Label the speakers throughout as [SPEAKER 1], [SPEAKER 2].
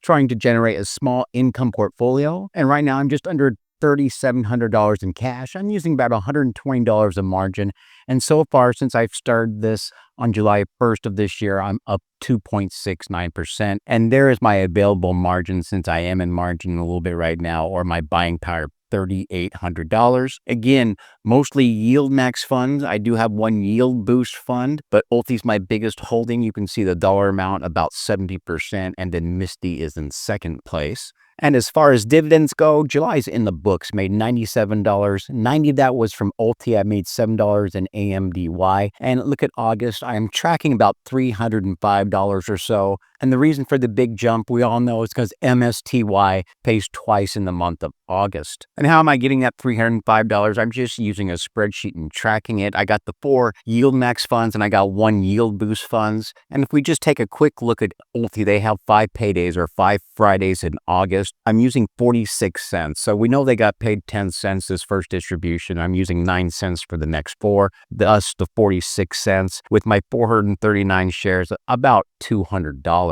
[SPEAKER 1] trying to generate a small income portfolio. And right now I'm just under $3,700 in cash. I'm using about $120 a margin. And so far, since I've started this on July 1st of this year, I'm up 2.69%. And there is my available margin, since I am in margin a little bit right now, or my buying power, $3,800. Again, mostly YieldMax funds. I do have one Yield Boost fund, but ULTY is my biggest holding. You can see the dollar amount, about 70%, and then MSTY is in second place. And as far as dividends go, July's in the books, made $97. $90 of that was from ULTY. I made $7 in AMDY. And look at August, I am tracking about $305 or so. And the reason for the big jump, we all know, is because MSTY pays twice in the month of August. And how am I getting that $305? I'm just using a spreadsheet and tracking it. I got the 4 YieldMax funds and I got 1 Yield Boost funds. And if we just take a quick look at ULTY, they have 5 paydays or 5 Fridays in August. I'm using 46 cents. So we know they got paid 10 cents this first distribution. I'm using 9 cents for the next 4, thus the 46 cents with my 439 shares, about $200.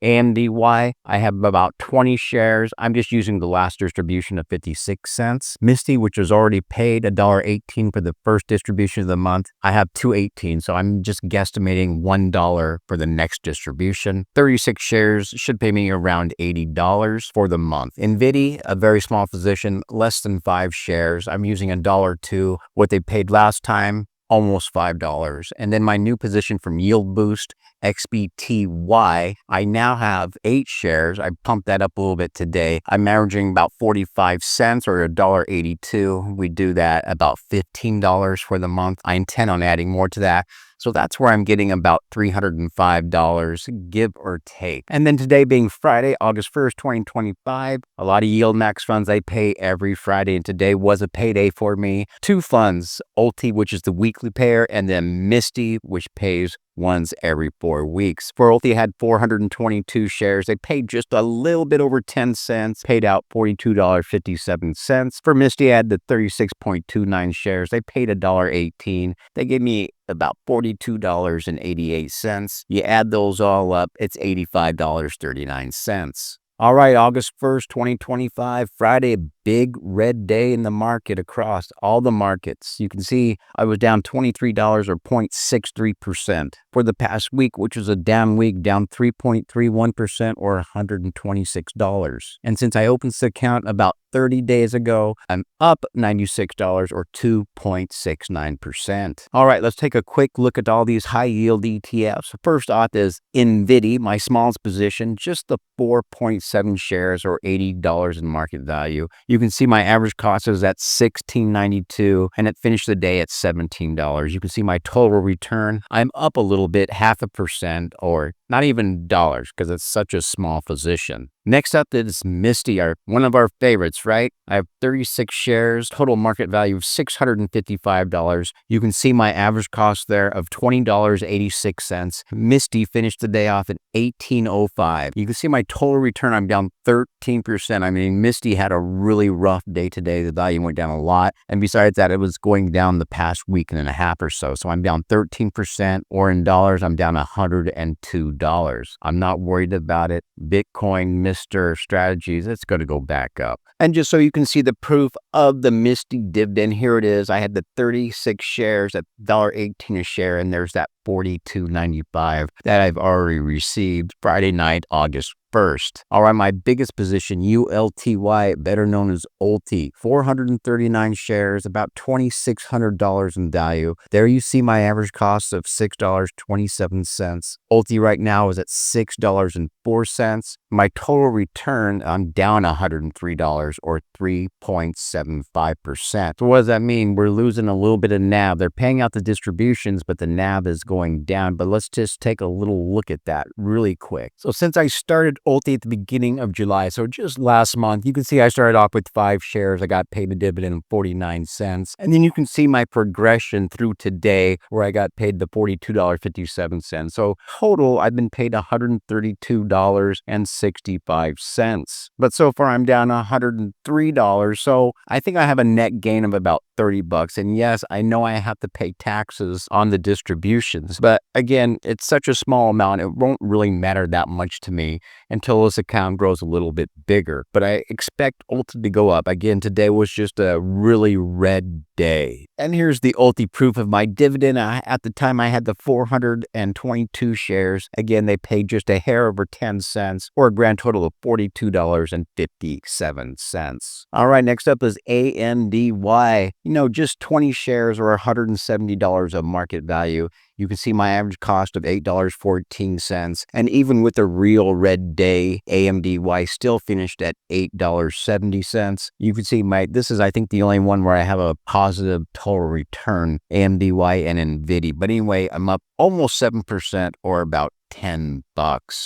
[SPEAKER 1] AMDY, I have about 20 shares. I'm just using the last distribution of 56 cents. MSTY, which was already paid $1.18 for the first distribution of the month, I have $2.18, so I'm just guesstimating $1 for the next distribution. 36 shares should pay me around $80 for the month. NVIDIA, a very small position, less than 5 shares. I'm using $1.02. What they paid last time, almost $5. And then my new position from Yield Boost, XBTY, I now have 8 shares. I pumped that up a little bit today. I'm averaging about 45 cents or $1.82. We do that about $15 for the month. I intend on adding more to that. So that's where I'm getting about $305, give or take. And then today being Friday, August 1st, 2025, a lot of YieldMax funds, I pay every Friday, and today was a payday for me. 2 funds, ULTY, which is the weekly payer, and then MSTY, which pays once every 4 weeks. For ULTY, I had 422 shares. They paid just a little bit over 10 cents, paid out $42.57. For MSTY, I had the 36.29 shares. They paid $1.18. They gave me about $42.88. You add those all up, it's $85.39. All right, August 1st, 2025, Friday, a big red day in the market across all the markets. You can see I was down $23 or 0.63% for the past week, which was a down week, down 3.31% or $126. And since I opened this account about 30 days ago, I'm up $96 or 2.69%. All right, let's take a quick look at all these high yield ETFs. First off is NVIDIA, my smallest position, just the 4.7 shares or $80 in market value. You can see my average cost is at $16.92 and it finished the day at $17. You can see my total return. I'm up a little bit, 0.5%, or not even dollars because it's such a small position. Next up is MSTY, one of our favorites, right? I have 36 shares, total market value of $655. You can see my average cost there of $20.86. MSTY finished the day off at $18.05. You can see my total return, I'm down 13%. I mean, MSTY had a really rough day today. The value went down a lot. And besides that, it was going down the past week and a half or so. So I'm down 13%, or in dollars, I'm down $102. I'm not worried about it. Bitcoin, Mr. Strategies, it's going to go back up. And just so you can see the proof of the MSTY dividend, here it is. I had the 36 shares at $1.18 a share, and there's that $42.95 that I've already received Friday night, August 1st. All right, my biggest position, ULTY, better known as ULTY, 439 shares, about $2,600 in value. There you see my average cost of $6.27. ULTY right now is at $6.04. My total return, I'm down $103 or 3.75%. So what does that mean? We're losing a little bit of NAV. They're paying out the distributions, but the NAV is going down. But let's just take a little look at that really quick. So since I started ULTY at the beginning of July, so just last month, you can see I started off with 5 shares. I got paid a dividend of 49 cents. And then you can see my progression through today where I got paid the $42.57. So total, I've been paid $132.65. But so far I'm down $103. So I think I have a net gain of about $30. And yes, I know I have to pay taxes on the distributions, but again, it's such a small amount. It won't really matter that much to me. until this account grows a little bit bigger. But I expect ULTY to go up. Again, today was just a really red day. And here's the ULTY proof of my dividend. At the time, I had the 422 shares. Again, they paid just a hair over 10 cents, or a grand total of $42.57. All right, next up is AMDY. Just 20 shares or $170 of market value. You can see my average cost of $8.14. And even with a real red day, AMDY still finished at $8.70. You can see this is, I think, the only one where I have a positive total return, AMDY and NVIDIA. But anyway, I'm up almost 7% or about $10.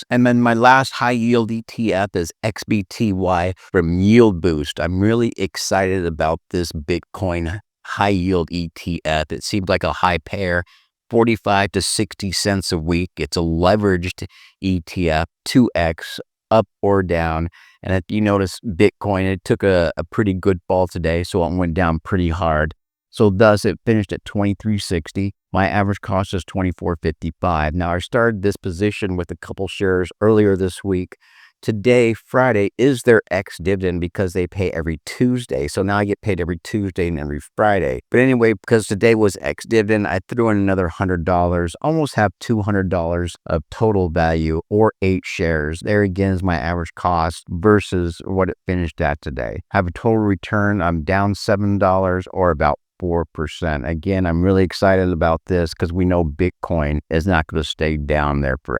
[SPEAKER 1] And then my last high yield ETF is XBTY from Yield Boost. I'm really excited about this Bitcoin high yield ETF. It seemed like a high pair. 45 to 60 cents a week. It's a leveraged ETF, 2x up or down. And if you notice Bitcoin, it took a pretty good fall today, so it went down pretty hard. So thus it finished at 23.60. My average cost is 24.55. Now I started this position with a couple shares earlier this week. Today, Friday, is their ex-dividend because they pay every Tuesday. So now I get paid every Tuesday and every Friday. But anyway, because today was ex-dividend, I threw in another $100, almost have $200 of total value, or 8 shares. There again is my average cost versus what it finished at today. I have a total return. I'm down $7 or about 4%. Again, I'm really excited about this because we know Bitcoin is not going to stay down there forever.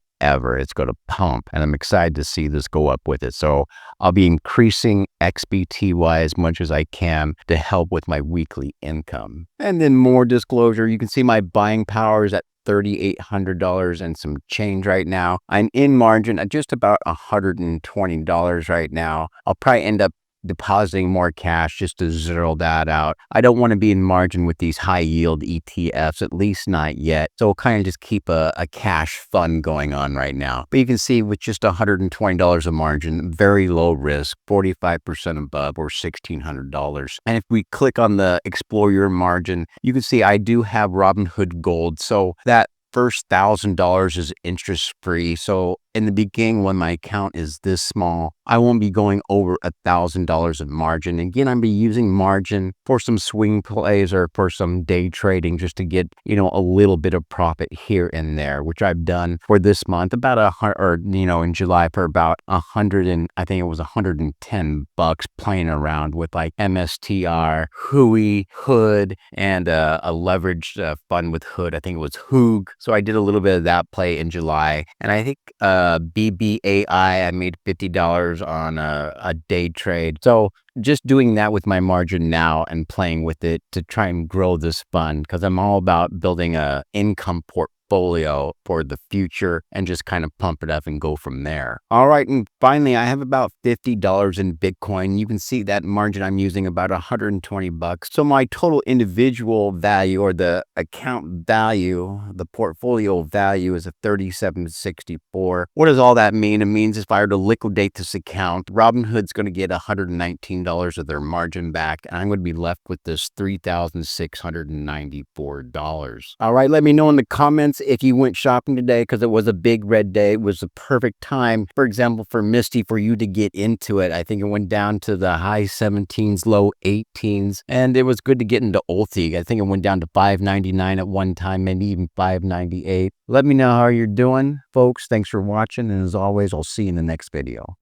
[SPEAKER 1] It's going to pump, and I'm excited to see this go up with it. So I'll be increasing XBTY as much as I can to help with my weekly income. And then more disclosure, you can see my buying power is at $3,800 and some change right now. I'm in margin at just about $120 right now. I'll probably end up depositing more cash just to zero that out. I don't want to be in margin with these high yield ETFs, at least not yet. So we'll kind of just keep a cash fund going on right now. But you can see with just $120 of margin, very low risk, 45% above, or $1,600. And if we click on the explore your margin, you can see I do have Robinhood Gold. So that first $1,000 is interest free. So in the beginning, when my account is this small, I won't be going over $1,000 of margin. Again, I'll be using margin for some swing plays or for some day trading just to get, a little bit of profit here and there, which I've done for this month, about in July for about 100 and I think it was $110 playing around with like MSTY, HUI, Hood, and a leveraged fund with Hood. I think it was HUG. So I did a little bit of that play in July, and I think BBAI, I made $50 on a day trade. So just doing that with my margin now and playing with it to try and grow this fund, because I'm all about building a income portfolio for the future and just kind of pump it up and go from there. All right. And finally, I have about $50 in Bitcoin. You can see that margin I'm using about $120. So my total individual value, or the account value, the portfolio value, is a $37.64. What does all that mean? It means if I were to liquidate this account, Robinhood's going to get $119 of their margin back, and I'm going to be left with this $3,694. All right, let me know in the comments if you went shopping today, because it was a big red day. It was the perfect time, for example, for MSTY, for you to get into it. I think it went down to the high 17s, low 18s, and it was good to get into ULTY. I think it went down to $5.99 at one time, maybe even $5.98. Let me know how you're doing, folks. Thanks for watching, and as always, I'll see you in the next video.